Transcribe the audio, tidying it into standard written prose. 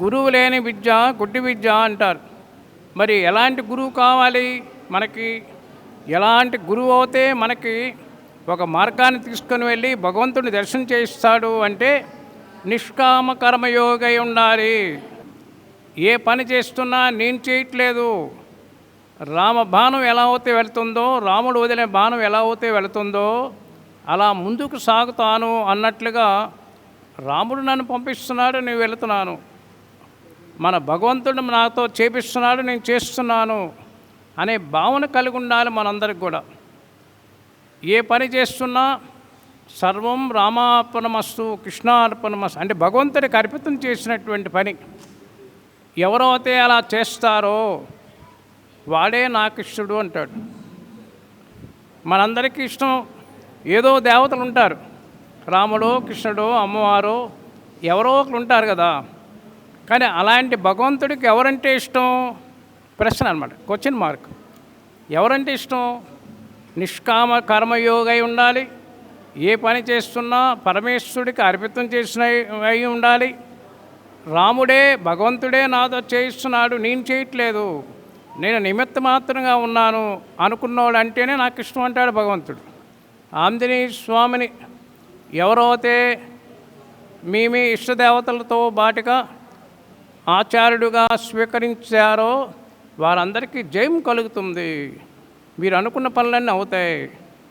గురువు లేని విద్య గుడ్డి విద్య అంటారు. మరి ఎలాంటి గురువు కావాలి మనకి? ఎలాంటి గురువు అయితే మనకి ఒక మార్గాన్ని తీసుకొని వెళ్ళి భగవంతుని దర్శనం చేయిస్తాడు అంటే నిష్కామ కర్మయోగై ఉండాలి. ఏ పని చేస్తున్నా నేను చేయట్లేదు, రామ బాణం ఎలా అయితే వెళుతుందో, రాముడు వదిలే బాణం ఎలా అయితే వెళుతుందో అలా ముందుకు సాగుతాను అన్నట్లుగా రాముడు నన్ను పంపిస్తున్నాడు, నేను వెళుతున్నాను. మన భగవంతుడు నాతో చేపిస్తున్నాడు, నేను చేస్తున్నాను అనే భావన కలిగి ఉండాలి మనందరికి కూడా. ఏ పని చేస్తున్నా సర్వం రామార్పణమస్తు కృష్ణార్పణమస్తు అంటే భగవంతుడికి అర్పితం చేసినటువంటి పని. ఎవరైతే అలా చేస్తారో వాడే నాకు ఇష్టడు అంటాడు. మనందరికీ ఇష్టం ఏదో దేవతలు ఉంటారు, రాముడు కృష్ణుడు అమ్మవారు ఎవరో ఒకరు ఉంటారు కదా. కానీ అలాంటి భగవంతుడికి ఎవరంటే ఇష్టం? ప్రశ్న అనమాట, క్వశ్చన్ మార్క్. ఎవరంటే ఇష్టం? నిష్కామ కర్మయోగై ఉండాలి. ఏ పని చేస్తున్నా పరమేశ్వరుడికి అర్పితం చేసిన అయి ఉండాలి. రాముడే భగవంతుడే నాతో చేయిస్తున్నాడు, నేను చేయట్లేదు, నేను నిమిత్త మాత్రంగా ఉన్నాను అనుకున్నవాడు అంటేనే నాకు ఇష్టం అంటాడు భగవంతుడు. ఆంజనేయ స్వామిని ఎవరైతే మీ ఇష్టదేవతలతో బాటుగా ఆచార్యుడుగా స్వీకరించారో వారందరికీ జయం కలుగుతుంది. మీరు అనుకున్న పనులన్నీ అవుతాయి.